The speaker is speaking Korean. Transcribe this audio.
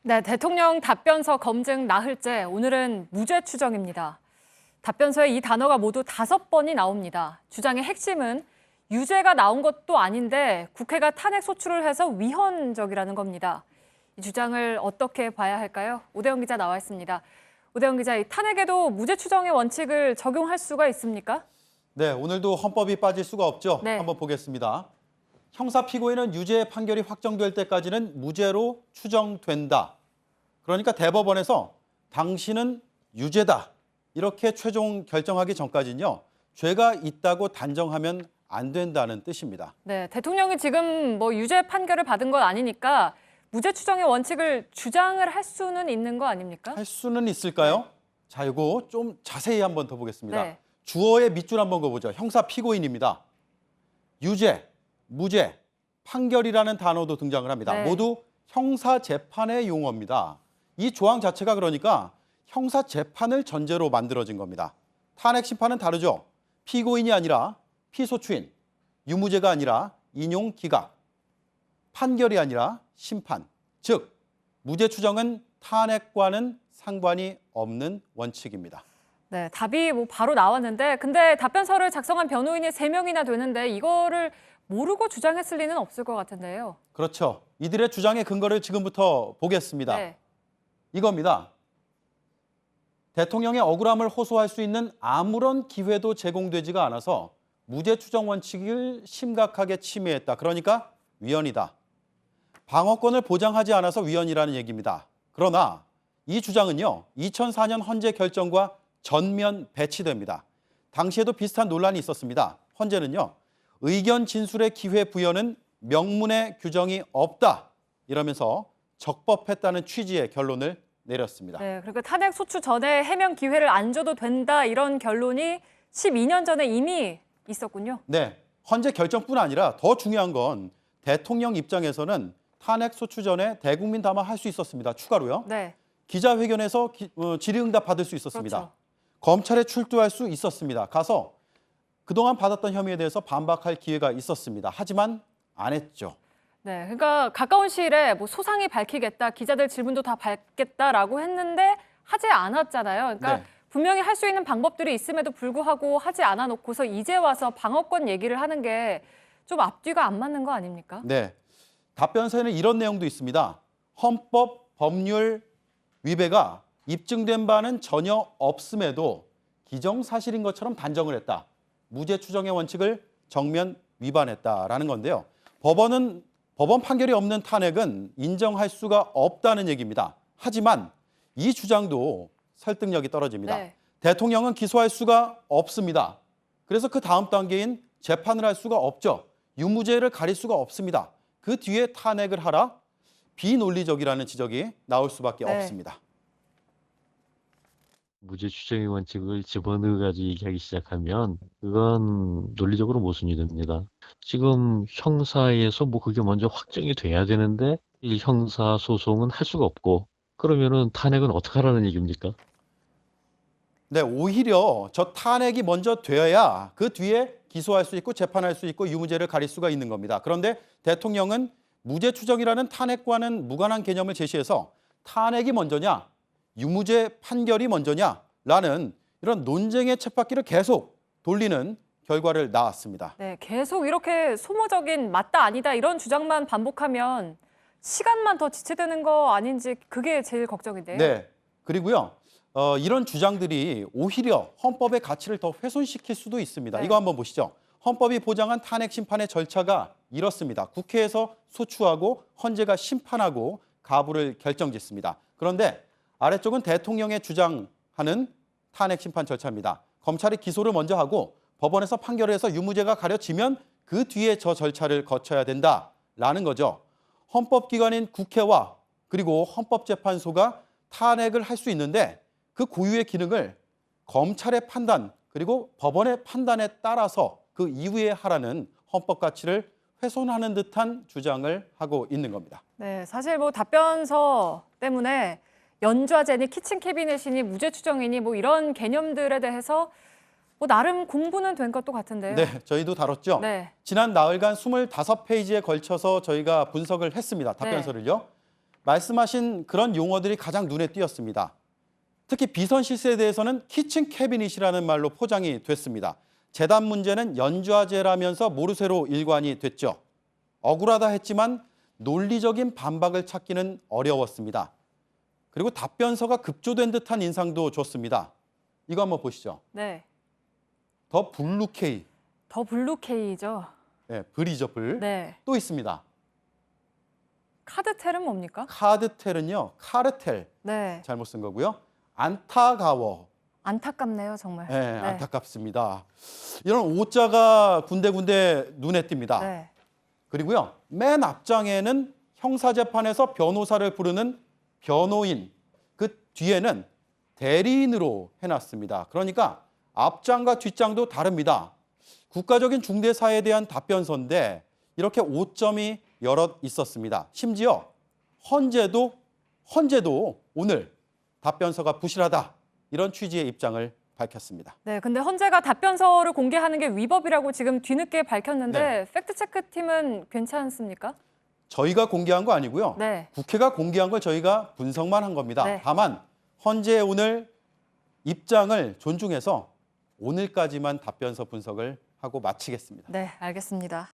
네, 대통령 답변서 검증 나흘째, 오늘은 무죄 추정입니다. 답변서에 이 단어가 모두 5번이 나옵니다. 주장의 핵심은 유죄가 나온 것도 아닌데 국회가 탄핵 소추를 해서 위헌적이라는 겁니다. 이 주장을 어떻게 봐야 할까요? 오대영 기자 나와 있습니다. 오대영 기자, 이 탄핵에도 무죄 추정의 원칙을 적용할 수가 있습니까? 네, 오늘도 헌법이 빠질 수가 없죠. 네. 한번 보겠습니다. 형사 피고인은 유죄 판결이 확정될 때까지는 무죄로 추정된다. 그러니까 대법원에서 당신은 유죄다. 이렇게 최종 결정하기 전까지는요. 죄가 있다고 단정하면 안 된다는 뜻입니다. 네, 대통령이 지금 유죄 판결을 받은 건 아니니까 무죄 추정의 원칙을 주장을 할 수는 있는 거 아닙니까? 할 수는 있을까요? 네. 자, 이거 좀 자세히 한번 더 보겠습니다. 네. 주어의 밑줄 한번 그어보죠. 형사 피고인입니다. 유죄, 무죄, 판결이라는 단어도 등장을 합니다. 네. 모두 형사 재판의 용어입니다. 이 조항 자체가 그러니까 형사 재판을 전제로 만들어진 겁니다. 탄핵 심판은 다르죠. 피고인이 아니라 피소추인, 유무죄가 아니라 인용 기각, 판결이 아니라 심판, 즉 무죄 추정은 탄핵과는 상관이 없는 원칙입니다. 네, 답이 바로 나왔는데 근데 답변서를 작성한 변호인이 3명이나 되는데 이거를 모르고 주장했을 리는 없을 것 같은데요. 그렇죠. 이들의 주장의 근거를 지금부터 보겠습니다. 네. 이겁니다. 대통령의 억울함을 호소할 수 있는 아무런 기회도 제공되지가 않아서 무죄 추정 원칙을 심각하게 침해했다. 그러니까 위헌이다. 방어권을 보장하지 않아서 위헌이라는 얘기입니다. 그러나 이 주장은요. 2004년 헌재 결정과 전면 배치됩니다. 당시에도 비슷한 논란이 있었습니다. 헌재는요. 의견 진술의 기회 부여는 명문의 규정이 없다. 이러면서 적법했다는 취지의 결론을 내렸습니다. 네, 그리고 탄핵 소추 전에 해명 기회를 안 줘도 된다 이런 결론이 12년 전에 이미 있었군요. 네, 헌재 결정뿐 아니라 더 중요한 건 대통령 입장에서는 탄핵 소추 전에 대국민 담화할 수 있었습니다. 추가로요. 네. 기자회견에서 질의응답 받을 수 있었습니다. 그렇죠. 검찰에 출두할 수 있었습니다. 가서 그동안 받았던 혐의에 대해서 반박할 기회가 있었습니다. 하지만 안 했죠. 네, 그러니까 가까운 시일에 소상히 밝히겠다, 기자들 질문도 다 받겠다라고 했는데 하지 않았잖아요. 그러니까 네. 분명히 할 수 있는 방법들이 있음에도 불구하고 하지 않아 놓고서 이제 와서 방어권 얘기를 하는 게 좀 앞뒤가 안 맞는 거 아닙니까? 네, 답변서에는 이런 내용도 있습니다. 헌법, 법률 위배가 입증된 바는 전혀 없음에도 기정사실인 것처럼 단정을 했다. 무죄 추정의 원칙을 정면 위반했다라는 건데요. 법원 판결이 없는 탄핵은 인정할 수가 없다는 얘기입니다. 하지만 이 주장도 설득력이 떨어집니다. 네. 대통령은 기소할 수가 없습니다. 그래서 그 다음 단계인 재판을 할 수가 없죠. 유무죄를 가릴 수가 없습니다. 그 뒤에 탄핵을 하라? 비논리적이라는 지적이 나올 수밖에 네. 없습니다. 무죄 추정의 원칙을 집어넣어가지고 얘기하기 시작하면 그건 논리적으로 모순이 됩니다. 지금 형사에서 그게 먼저 확정이 돼야 되는데 이 형사 소송은 할 수가 없고 그러면은 탄핵은 어떻게 하라는 얘기입니까? 네, 오히려 저 탄핵이 먼저 되어야 그 뒤에 기소할 수 있고 재판할 수 있고 유무죄를 가릴 수가 있는 겁니다. 그런데 대통령은 무죄 추정이라는 탄핵과는 무관한 개념을 제시해서 탄핵이 먼저냐, 유무죄 판결이 먼저냐라는 이런 논쟁의 쳇바퀴를 계속 돌리는 결과를 낳았습니다. 네, 계속 이렇게 소모적인 맞다 아니다 이런 주장만 반복하면 시간만 더 지체되는 거 아닌지 그게 제일 걱정인데요. 네, 그리고요. 이런 주장들이 오히려 헌법의 가치를 더 훼손시킬 수도 있습니다. 네. 이거 한번 보시죠. 헌법이 보장한 탄핵 심판의 절차가 이렇습니다. 국회에서 소추하고 헌재가 심판하고 가부를 결정짓습니다. 그런데 아래쪽은 대통령의 주장하는 탄핵 심판 절차입니다. 검찰이 기소를 먼저 하고 법원에서 판결해서 유무죄가 가려지면 그 뒤에 저 절차를 거쳐야 된다라는 거죠. 헌법기관인 국회와 그리고 헌법재판소가 탄핵을 할 수 있는데 그 고유의 기능을 검찰의 판단 그리고 법원의 판단에 따라서 그 이후에 하라는 헌법 가치를 훼손하는 듯한 주장을 하고 있는 겁니다. 네, 사실 답변서 때문에 연좌제니 키친 캐비넷이니 무죄 추정이니 이런 개념들에 대해서 나름 공부는 된 것도 같은데요. 네, 저희도 다뤘죠. 네. 지난 나흘간 25페이지에 걸쳐서 저희가 분석을 했습니다. 답변서를요. 말씀하신 그런 용어들이 가장 눈에 띄었습니다. 특히 비선 실세에 대해서는 키친 캐비닛이라는 말로 포장이 됐습니다. 재단 문제는 연좌제라면서 모르쇠로 일관이 됐죠. 억울하다 했지만 논리적인 반박을 찾기는 어려웠습니다. 그리고 답변서가 급조된 듯한 인상도 줬습니다. 이거 한번 보시죠. 네. 더 블루케이. 더 블루케이죠. 네, 불이죠, 불. 네. 또 있습니다. 카드텔은 뭡니까? 카드텔은요, 카르텔. 네. 잘못 쓴 거고요. 안타까워. 안타깝네요, 정말. 네, 안타깝습니다. 이런 오자가 군데군데 눈에 띕니다. 네. 그리고요, 맨 앞장에는 형사재판에서 변호사를 부르는 변호인, 그 뒤에는 대리인으로 해놨습니다. 그러니까 앞장과 뒷장도 다릅니다. 국가적인 중대사에 대한 답변서인데 이렇게 오점이 여럿 있었습니다. 심지어 헌재도 오늘 답변서가 부실하다, 이런 취지의 입장을 밝혔습니다. 네, 근데 헌재가 답변서를 공개하는 게 위법이라고 지금 뒤늦게 밝혔는데 네. 팩트체크팀은 괜찮습니까? 저희가 공개한 거 아니고요. 네. 국회가 공개한 걸 저희가 분석만 한 겁니다. 네. 다만 헌재의 오늘 입장을 존중해서 오늘까지만 답변서 분석을 하고 마치겠습니다. 네, 알겠습니다.